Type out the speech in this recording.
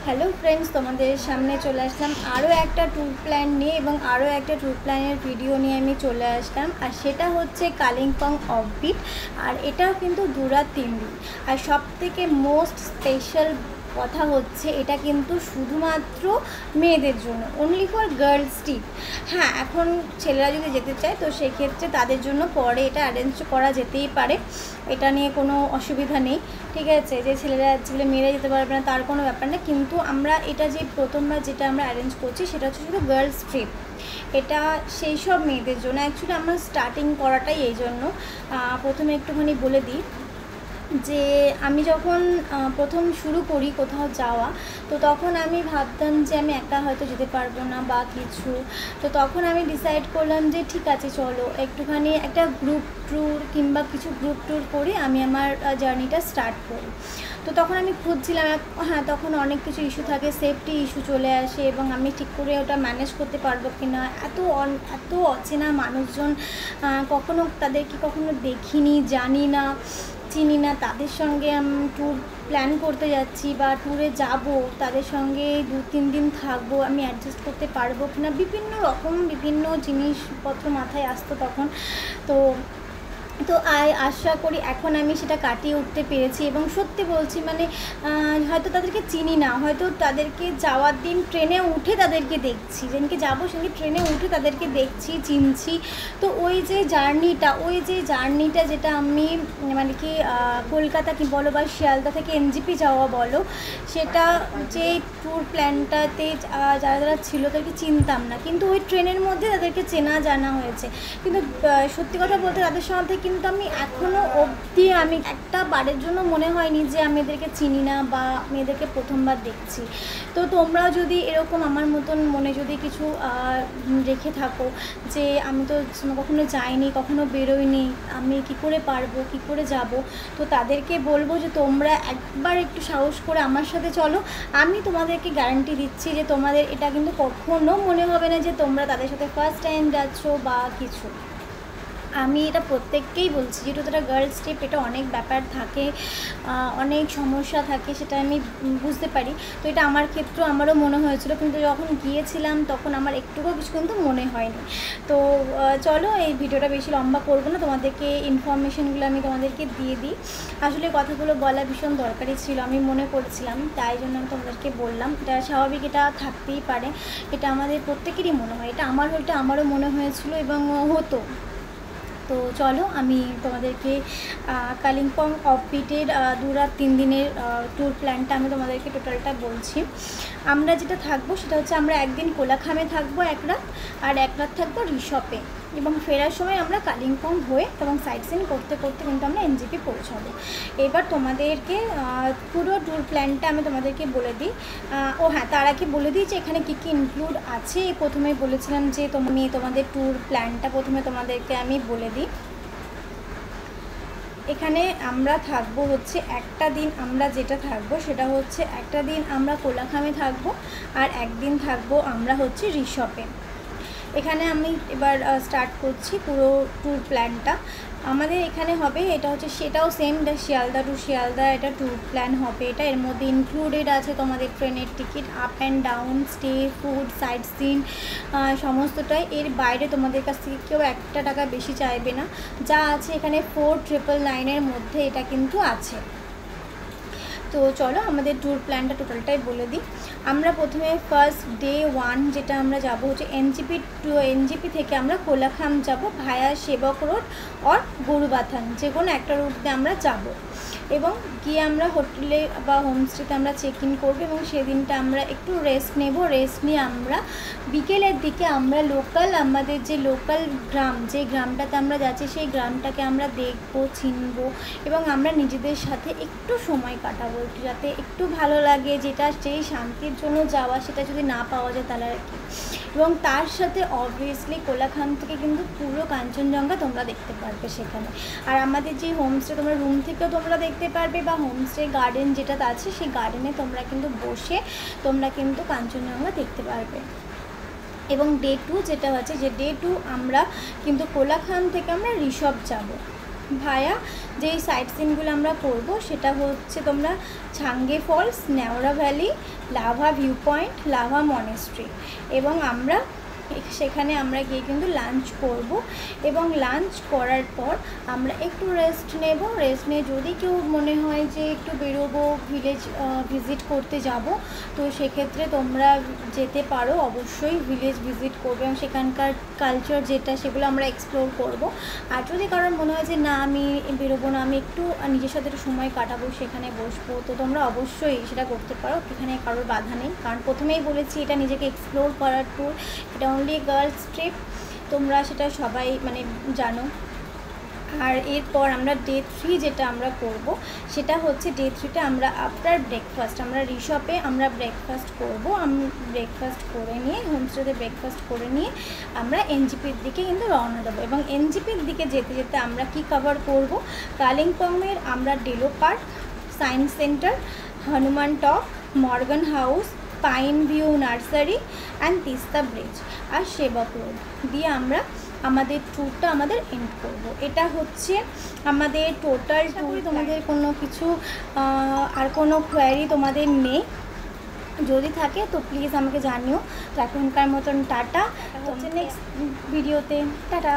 Hello friends, তোমাদের সামনে চলে আসলাম আরও একটা ট্যুর প্ল্যান নিয়ে এবং আরও একটা ট্যুর প্ল্যানের ভিডিও নিয়ে আমি চলে আসলাম। আর সেটা হচ্ছে কালিম্পং অফবিট। আর এটাও কিন্তু 2 রাত 3 দিন। আর সবথেকে মোস্ট স্পেশাল কথা হচ্ছে এটা কিন্তু শুধুমাত্র মেয়েদের জন্য, অনলি ফর গার্লস ট্রিপ। হ্যাঁ, এখন ছেলেরা যদি যেতে চায় তো সেক্ষেত্রে তাদের জন্য পরে এটা অ্যারেঞ্জ করা যেতেই পারে, এটা নিয়ে কোনো অসুবিধা নেই। ঠিক আছে, যে মেয়েরা যেতে পারবে না তার কোনো ব্যাপার না। কিন্তু আমরা এটা যে প্রথমবার যেটা আমরা অ্যারেঞ্জ করছি সেটা হচ্ছে শুধু গার্লস ট্রিপ। এটা সেই সব মেয়েদের জন্য। অ্যাকচুয়ালি আমরা স্টার্টিং করাটাই এই জন্য। প্রথমে একটুখানি বলে দিই যে আমি যখন প্রথম শুরু করি কোথাও যাওয়া, তো তখন আমি ভাবতাম যে আমি একা হয়তো যেতে পারবো না বা কিছু। তো তখন আমি ডিসাইড করলাম যে ঠিক আছে, চলো একটুখানি একটা গ্রুপ ট্যুর কিংবা কিছু গ্রুপ ট্যুর করে আমি আমার জার্নিটা স্টার্ট করি। তো তখন আমি খুঁজছিলাম, হ্যাঁ তখন অনেক কিছু ইস্যু থাকে, সেফটি ইস্যু চলে আসে এবং আমি ঠিক করে ওটা ম্যানেজ করতে পারবো কি না। এত অচেনা মানুষজন, তাদেরকে কখনো দেখিনি, জানি না, চিনি না, তাদের সঙ্গে আমি ট্যুর প্ল্যান করতে যাচ্ছি বা ট্যুরে যাব, তাদের সঙ্গে 2-3 দিন থাকবো, আমি অ্যাডজাস্ট করতে পারবো কি না, বিভিন্ন জিনিসপত্র মাথায় আসতো তখন। তো আশা করি এখন আমি সেটা কাটিয়ে উঠতে পেরেছি এবং সত্যি বলছি, মানে হয়তো তাদেরকে চিনি না, হয়তো তাদেরকে যাওয়ার দিন ট্রেনে উঠে তাদেরকে দেখছি, যেদিনকে যাবো সেদিনকে ট্রেনে উঠে তাদেরকে দেখছি, চিনছি। তো ওই যে জার্নিটা যেটা আমি মানে কি কলকাতা কি বলো বা শিয়ালদা থেকে এনজেপি যাওয়া বলো, সেটা যে ট্যুর প্ল্যানটাতে যারা ছিল তাদেরকে চিনতাম না, কিন্তু ওই ট্রেনের মধ্যে তাদেরকে চেনা জানা হয়েছে। কিন্তু সত্যি কথা বলতে তাদের সাথে কিন্তু আমি এখনও অবধি আমি একটা বারের জন্য মনে হয়নি যে আমি এদেরকে চিনি না বা আমি এদেরকে প্রথমবার দেখছি। তো তোমরাও যদি এরকম আমার মতন মনে যদি কিছু রেখে থাকো যে আমি তো কখনো যাইনি, কখনো বেরোইনি, আমি কি করে পারবো, কি করে যাব, তো তাদেরকে বলবো যে তোমরা একবার একটু সাহস করে আমার সাথে চলো। আমি তোমাদেরকে গ্যারান্টি দিচ্ছি যে তোমাদের এটা কিন্তু কখনো মনে হবে না যে তোমরা তাদের সাথে ফার্স্ট টাইম যাচ্ছ বা কিছু। আমি এটা প্রত্যেককেই বলছি, যেহেতু এটা গার্লস ট্রিপ, এটা অনেক ব্যাপার থাকে, অনেক সমস্যা থাকে, সেটা আমি বুঝতে পারি। তো এটা আমার ক্ষেত্রেও আমারও মনে হয়েছিল, কিন্তু যখন গিয়েছিলাম তখন আমার একটুকুও কিছু কিন্তু মনে হয়নি। তো চলো এই ভিডিওটা বেশি লম্বা করবো না, তোমাদেরকে ইনফরমেশনগুলো আমি তোমাদেরকে দিয়ে দিই। আসলে কথাগুলো বলা ভীষণ দরকারি ছিল, আমি মনে করছিলাম, তাই জন্য আমি তোমাদেরকে বললাম। এটা স্বাভাবিক, এটা থাকতেই পারে, এটা আমাদের প্রত্যেকেরই মনে হয়, এটা আমারও মনে হয়েছিল এবং হতো। তো চলো আমি তোমাদেরকে কালিম্পং অফবিটের 2 রাত 3 দিনের ট্যুর প্ল্যানটা আমি তোমাদেরকে টোটালটা বলছি। আমরা যেটা থাকবো সেটা হচ্ছে আমরা একদিন কোলাখামে থাকবো 1 রাত, আর 1 রাত থাকবো রিসপে, এবং ফেরার সময় আমরা কালিম্পং হয়ে এবং সাইট সিন করতে করতে কিন্তু আমরা এনজেপি পৌঁছাবো। এবার তোমাদেরকে পুরো ট্যুর প্ল্যানটা আমি তোমাদেরকে বলে দিই। হ্যাঁ, তার আগে বলে দিই যে এখানে কী কী ইনক্লুড আছে। প্রথমে বলেছিলাম যে তোমাদের ট্যুর প্ল্যানটা প্রথমে তোমাদেরকে আমি বলে দিই। এখানে আমরা থাকবো হচ্ছে একটা দিন, আমরা যেটা থাকবো সেটা হচ্ছে একটা দিন আমরা কোলাখামে থাকবো, আর একদিন থাকবো আমরা হচ্ছে রিসপে। এখানে আমি এবার স্টার্ট করছি পুরো ট্যুর প্ল্যানটা। আমাদের এখানে হবে, এটা হচ্ছে সেটাও সেম, শিয়ালদা টু শিয়ালদা এটা ট্যুর প্ল্যান হবে। এটা এর মধ্যে ইনক্লুডেড আছে তোমাদের ট্রেনের ticket, up and down, stay, food, sight seen, সমস্তটাই। এর বাইরে তোমাদের কাছ থেকে কেউ 1 টাকা বেশি চাইবে না। যা আছে এখানে 4999-এর মধ্যে এটা কিন্তু আছে। তো চলো আমাদের ট্যুর প্ল্যানটা টোটালটাই বলে দিই। আমরা প্রথমে ফার্স্ট ডে 1 যেটা আমরা যাব হচ্ছে এনজেপি থেকে আমরা কোলাখাম যাব ভায়া সেবক রোড অর গরুবাথান, যে কোনো একটা রুট দিয়ে আমরা যাব, এবং গিয়ে আমরা হোটেলে বা হোমস্টেতে আমরা চেক ইন করবো এবং সেদিনটা আমরা একটু রেস্ট নেব। রেস্ট নিয়ে আমরা বিকেলের দিকে আমরা আমাদের যে লোকাল গ্রাম, যে গ্রামটাতে আমরা যাচ্ছি সেই গ্রামটাকে আমরা দেখবো, চিনবো এবং আমরা নিজেদের সাথে একটু সময় কাটাবো, যাতে একটু ভালো লাগে, যেটা যেই শান্তির জন্য যাওয়া সেটা যদি না পাওয়া যায় তাহলে আর কি। এবং তার সাথে অবভিয়াসলি কোলাখাম থেকে কিন্তু পুরো কাঞ্চনজঙ্ঘা তোমরা দেখতে পারবে সেখানে। আর আমাদের যে হোমস্টে, তোমরা রুম থেকেও তোমরা দেখতে পারবে, বা হোমস্টে গার্ডেন যেটা আছে সেই গার্ডেনে তোমরা কিন্তু বসে তোমরা কিন্তু কাঞ্চনজঙ্ঘা দেখতে পারবে। এবং ডে 2 যেটা আছে, যে ডে 2 আমরা কিন্তু কোলাখাম থেকে আমরা রিসপ যাব ভায়া। যেই সাইট সিনগুলো আমরা করব সেটা হচ্ছে তোমরা Changey falls, Neora valley, Lava view point, Lava monastery, এবং আমরা সেখানে আমরা গিয়ে কিন্তু লাঞ্চ করব। এবং লাঞ্চ করার পর আমরা একটু রেস্ট নেব। রেস্ট নিয়ে যদি কেউ মনে হয় যে একটু বেরোবো, ভিলেজ ভিজিট করতে যাব, তো সেক্ষেত্রে তোমরা যেতে পারো। অবশ্যই ভিলেজ ভিজিট করবে এবং সেখানকার কালচার যেটা সেগুলো আমরা এক্সপ্লোর করব। আর যদি কারোর মনে হয় যে না আমি বেরোবো না, আমি একটু নিজের সাথে একটু সময় কাটাবো, সেখানে বসবো, তো তোমরা অবশ্যই সেটা করতে পারো। এখানে কারোর বাধা নেই, কারণ প্রথমেই বলেছি এটা নিজেকে এক্সপ্লোর করার ট্যুর, এটা অনলি গার্লস ট্রিপ, তোমরা সেটা সবাই মানে জানো। আর এরপর আমরা ডে 3 যেটা আমরা করব সেটা হচ্ছে ডে 3তে আমরা আফটার ব্রেকফাস্ট আমরা রিসপে আমরা ব্রেকফাস্ট করব। ব্রেকফাস্ট করে নিয়ে হোমস্টেতে ব্রেকফাস্ট করে নিয়ে আমরা এনজিপির দিকে কিন্তু রওনা দেবো। এবং এনজিপির দিকে যেতে যেতে আমরা কি কভার করব, কালিম্পংয়ের আমরা Deolo park, science centre, Hanuman Tok, Morgan house, pine view nursery and Teesta bridge আর সেবক রোড দিয়ে আমরা আমাদের ট্যুরটা আমাদের এন্ড করব। এটা হচ্ছে আমাদের টোটাল ট্যুর। তোমাদের কোনো কিছু আর কোনো কোয়ারি তোমাদের নেই, যদি থাকে তো প্লিজ আমাকে জানিও। তো এখনকার মতন টাটা, হচ্ছে নেক্সট ভিডিওতে, টাটা।